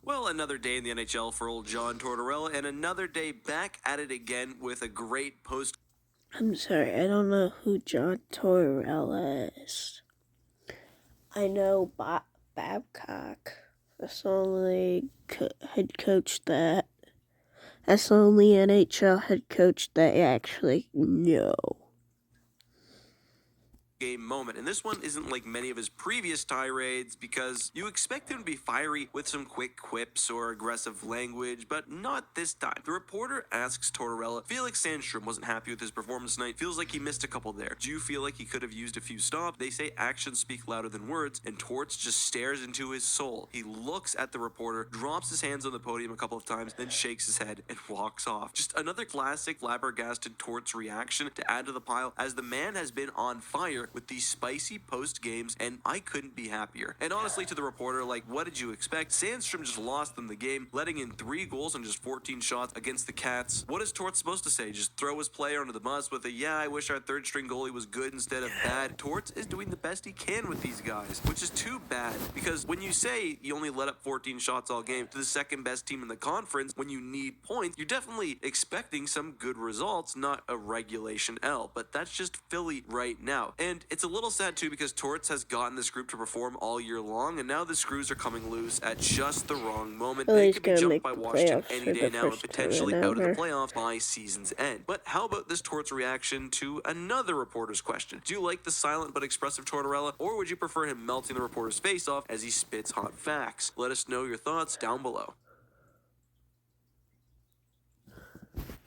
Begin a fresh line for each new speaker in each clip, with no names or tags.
Well, another day in the NHL for old John Tortorella, and another day back at it again with a great post.
I'm sorry, I don't know who John Tortorella is. I know Babcock. That's the only head coach that's the only NHL head coach that I actually know.
Game moment. And this one isn't like many of his previous tirades because you expect him to be fiery with some quick quips or aggressive language, but not this time. The reporter asks Tortorella, Felix Sandstrom wasn't happy with his performance tonight, feels like he missed a couple there. Do you feel like he could have used a few stops? They say actions speak louder than words, and Torts just stares into his soul. He looks at the reporter, drops his hands on the podium a couple of times, then shakes his head and walks off. Just another classic flabbergasted Torts reaction to add to the pile, as the man has been on fire with these spicy post games, and I couldn't be happier. And honestly, to the reporter, like, what did you expect? Sandstrom just lost them the game, letting in 3 goals on just 14 shots against the Cats. What is Torts supposed to say? Just throw his player under the bus with a, yeah, I wish our third string goalie was good instead of bad? Torts is doing the best he can with these guys, which is too bad, because when you say you only let up 14 shots all game to the second best team in the conference when you need points, you're definitely expecting some good results, not a regulation L. But that's just Philly right now. And it's a little sad too, because Torts has gotten this group to perform all year long, and now the screws are coming loose at just the wrong moment. They could be jumped by Washington any day now and potentially out of the playoffs by season's end. But how about this Torts reaction to another reporter's question? Do you like the silent but expressive Tortorella, or would you prefer him melting the reporter's face off as he spits hot facts? Let us know your thoughts down below.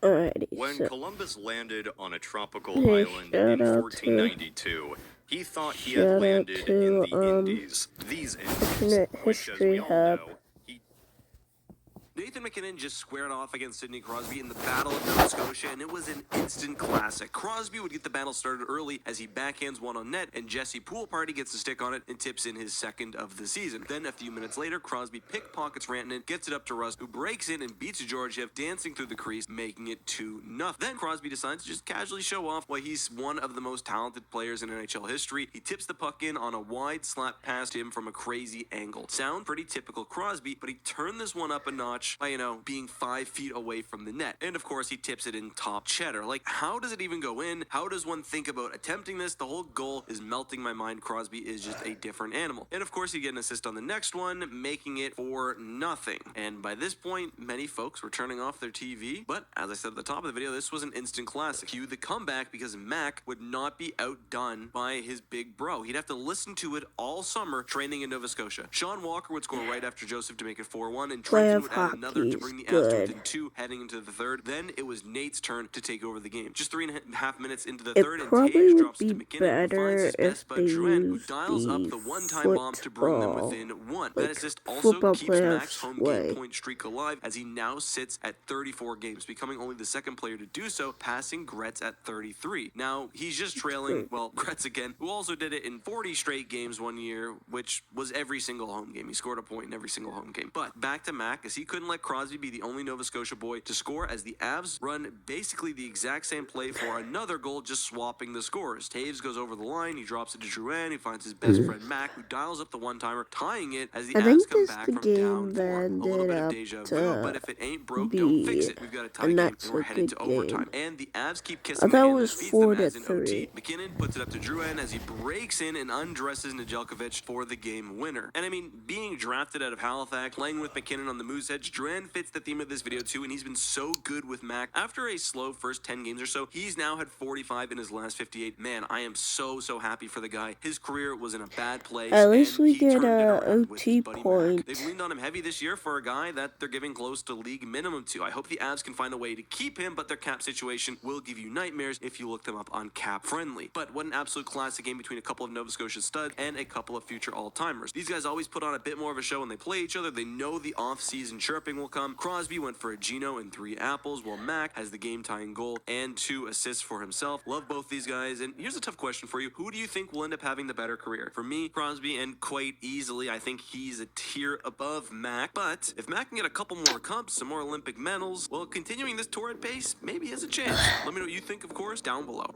Alrighty,
when
so
Columbus landed on a tropical island in 1492, he thought he had landed in the Indies. These Indies, which, as we all know,
Nathan MacKinnon just squared off against Sidney Crosby in the Battle of Nova Scotia, and it was an instant classic. Crosby would get the battle started early as he backhands one on net, and Jesse Poolparty gets a stick on it and tips in his second of the season. Then a few minutes later, Crosby pickpockets Rantanen, gets it up to Russ, who breaks in and beats Georgiev, dancing through the crease, making it 2-0. Then Crosby decides to just casually show off why he's one of the most talented players in NHL history. He tips the puck in on a wide slap past him from a crazy angle. Sound pretty typical Crosby, but he turned this one up a notch by, being 5 feet away from the net. And of course, he tips it in top cheddar. Like, how does it even go in? How does one think about attempting this? The whole goal is melting my mind. Crosby is just a different animal. And of course, he get an assist on the next one, making it 4-0. And by this point, many folks were turning off their TV. But as I said at the top of the video, this was an instant classic. Cue the comeback, because Mac would not be outdone by his big bro. He'd have to listen to it all summer training in Nova Scotia. Sean Walker would score right after Joseph to make it 4-1, and Trenton would add another to bring the Avs to within 2 heading into the third. Then it was Nate's turn to take over the game. Just 3.5 minutes into the third, and Taves drops it to MacKinnon, who finds his best bud Drouin, who dials up the one-time bomb to bring them within 1. That assist also keeps Mac's home game point streak alive, as he now sits at 34 games, becoming only the second player to do so, passing Gretz at 33. Now, he's just trailing, well, Gretz again, who also did it in 40 straight games one year, which was every single home game. He scored a point in every single home game. But back to Mac, as he couldn't let Crosby be the only Nova Scotia boy to score, as the Avs run basically the exact same play for another goal, just swapping the scores. Taves goes over the line, he drops it to Drouin, he finds his best friend Mac, who dials up the one-timer, tying it as the Avs come back from down 4. A little bit of deja vu, but if it ain't broke, don't fix it. We've got a tie game, and we're headed to overtime. And the Avs keep kissing McKinnon, and feeds them as in OT. McKinnon puts it up to Drouin as he breaks in and undresses Nedeljkovic for the game winner. And I mean, being drafted out of Halifax, playing with McKinnon on the Mooseheads, Drouin fits the theme of this video too, and he's been so good with Mac. After a slow first 10 games or so, he's now had 45 in his last 58. Man, I am so happy for the guy. His career was in a bad place.
At least we get OT point.
They've leaned on him heavy this year for a guy that they're giving close to league minimum to. I hope the Avs can find a way to keep him, but their cap situation will give you nightmares if you look them up on Cap Friendly. But what an absolute classic game between a couple of Nova Scotia studs and a couple of future all-timers. These guys always put on a bit more of a show when they play each other. They know the off-season chirping will come. Crosby went for a Gino and 3 apples, while Mac has the game-tying goal and 2 assists for himself. Love both these guys, and here's a tough question for you. Who do you think will end up having the better career? For me, Crosby, and quite easily, I think he's a tier above Mac. But if Mac can get a couple more cups, some more Olympic medals, well, continuing this torrid pace, maybe he has a chance. Let me know what you think, of course, down below.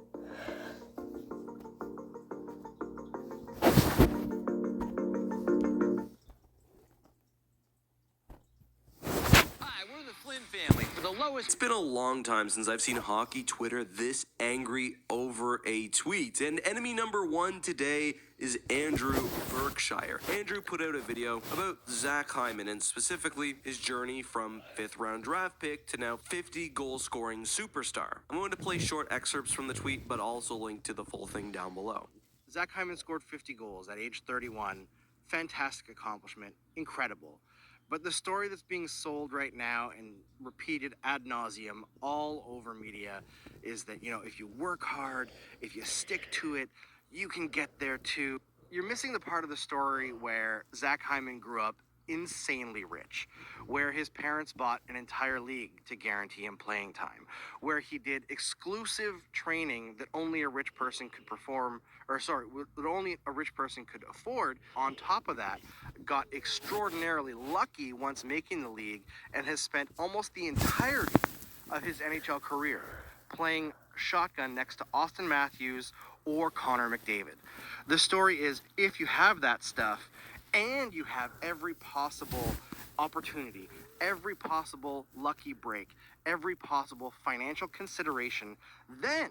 Flynn family for the lowest.
It's been a long time since I've seen hockey Twitter this angry over a tweet. And enemy number one today is Andrew Berkshire. Andrew put out a video about Zach Hyman and specifically his journey from 5th round draft pick to now 50 goal scoring superstar. I'm going to play short excerpts from the tweet, but also link to the full thing down below.
Zach Hyman scored 50 goals at age 31. Fantastic accomplishment. Incredible. But the story that's being sold right now and repeated ad nauseum all over media is that, if you work hard, if you stick to it, you can get there too. You're missing the part of the story where Zach Hyman grew up insanely rich, where his parents bought an entire league to guarantee him playing time, where he did exclusive training that only a rich person could that only a rich person could afford. On top of that, got extraordinarily lucky once making the league and has spent almost the entirety of his NHL career playing shotgun next to Austin Matthews or Connor McDavid. The story is, if you have that stuff and you have every possible opportunity, every possible lucky break, every possible financial consideration, then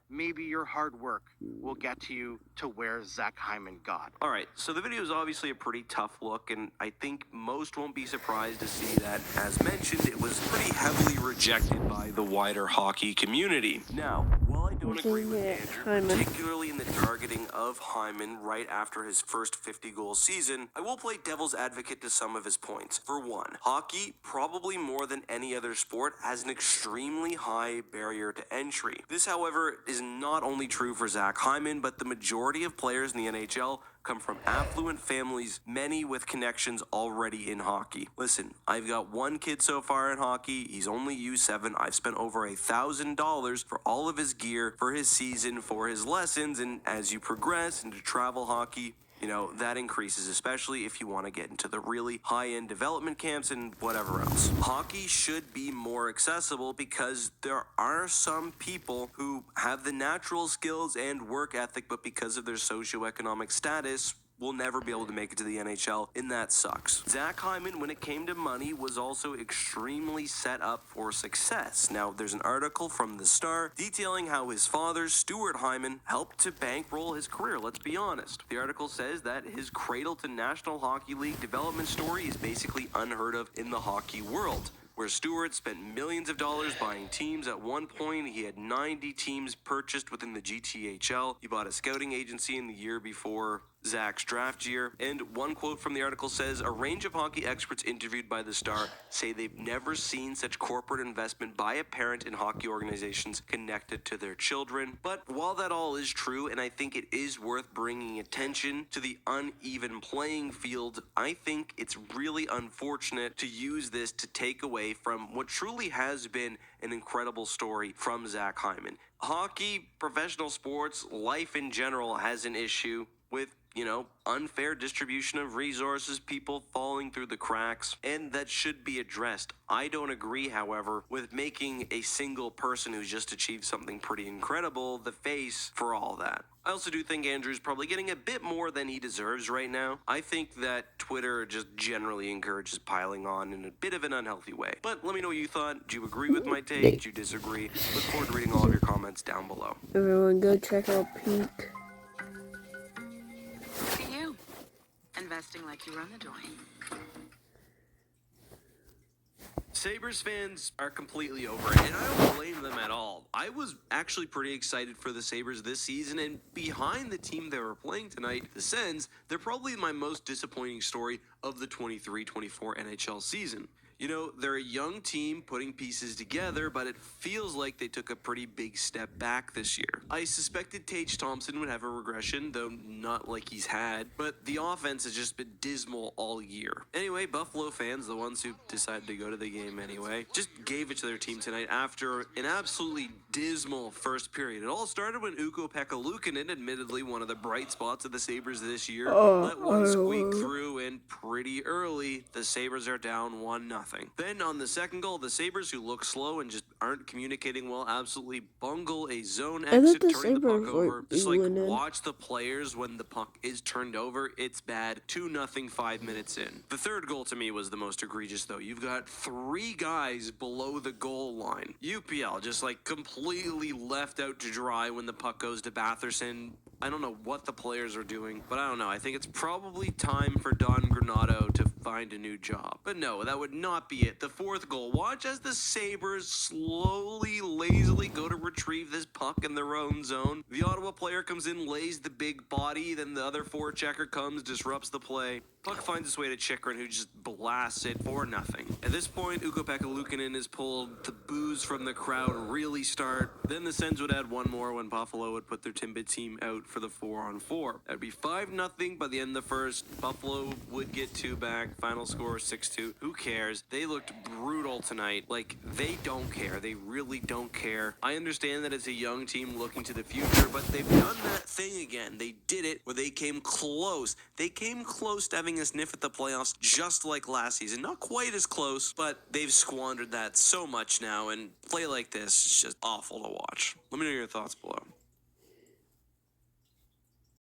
maybe your hard work will get you to where Zach Hyman got.
All right, so the video is obviously a pretty tough look, and I think most won't be surprised to see that, as mentioned, it was pretty heavily rejected by the wider hockey community. Now, while I don't agree with Andrew, particularly in the targeting of Hyman right after his first 50-goal season, I will play devil's advocate to some of his points. For one, hockey, probably more than any other sport, has an extremely high barrier to entry. This, however, is not only true for Zach Hyman, but the majority of players in the NHL come from affluent families, many with connections already in hockey. Listen, I've got one kid so far in hockey. He's only U7. I've spent over $1,000 for all of his gear, for his season, for his lessons, and as you progress into travel hockey, that increases, especially if you want to get into the really high-end development camps and whatever else. Hockey should be more accessible because there are some people who have the natural skills and work ethic, but because of their socioeconomic status, will never be able to make it to the NHL, and that sucks. Zach Hyman, when it came to money, was also extremely set up for success. Now, there's an article from The Star detailing how his father, Stuart Hyman, helped to bankroll his career, let's be honest. The article says that his cradle to National Hockey League development story is basically unheard of in the hockey world. Where Stewart spent millions of dollars buying teams. At one point, he had 90 teams purchased within the GTHL. He bought a scouting agency in the year before Zach's draft year. And one quote from the article says, a range of hockey experts interviewed by The Star say they've never seen such corporate investment by a parent in hockey organizations connected to their children. But while that all is true, and I think it is worth bringing attention to the uneven playing field, I think it's really unfortunate to use this to take away from what truly has been an incredible story from Zach Hyman. Hockey, professional sports, life in general has an issue with unfair distribution of resources, people falling through the cracks, and that should be addressed. I don't agree, however, with making a single person who's just achieved something pretty incredible the face for all that. I also do think Andrew's probably getting a bit more than he deserves right now. I think that Twitter just generally encourages piling on in a bit of an unhealthy way. But let me know what you thought. Do you agree with my take? Did you disagree? Look forward to reading all of your comments down below.
Everyone go check out Peak.
Look at you, investing like you run the joint.
Sabres fans are completely over it, and I don't blame them at all. I was actually pretty excited for the Sabres this season, and behind the team they were playing tonight, the Sens, they're probably my most disappointing story of the 23-24 NHL season. They're a young team putting pieces together, but it feels like they took a pretty big step back this year. I suspected Tage Thompson would have a regression, though not like he's had, but the offense has just been dismal all year. Anyway, Buffalo fans, the ones who decided to go to the game anyway, just gave it to their team tonight after an absolutely dismal first period. It all started when Ukko-Pekka Luukkonen, admittedly one of the bright spots of the Sabres this year, let one squeak through and pretty early. The Sabres are down 1-0. Then on the second goal, the Sabres, who look slow and just aren't communicating well, absolutely bungle a zone
I thought
exit,
the
turning the puck
Sabres
over.
weren't
Just like
winning.
watch the players when the puck is turned over. It's bad. 2-0, 5 minutes in. The third goal to me was the most egregious, though. You've got 3 guys below the goal line. UPL just like completely left out to dry when the puck goes to Batherson. I don't know what the players are doing, but I don't know. I think it's probably time for Don Granato to find a new job. But no, that would not be it. The fourth goal. Watch as the Sabres slowly, lazily go to retrieve this puck in their own zone. The Ottawa player comes in, lays the big body, then the other forechecker comes, disrupts the play. Puck finds its way to Chychrun, who just blasts it for nothing. At this point, Ukko-Pekka Luukkonen is pulled. The boos from the crowd really start. Then the Sens would add one more when Buffalo would put their Timbit team out for the 4-on-4. That would be 5-0 by the end of the first. Buffalo would get 2 back. Final score 6-2. Who cares? They looked brutal tonight. Like, they don't care. They really don't care. I understand that it's a young team looking to the future, but they've done that thing again. They did it where they came close. They came close to having a sniff at the playoffs just like last season. Not quite as close, but they've squandered that so much now, and play like this is just awful to watch. Let me know your thoughts below.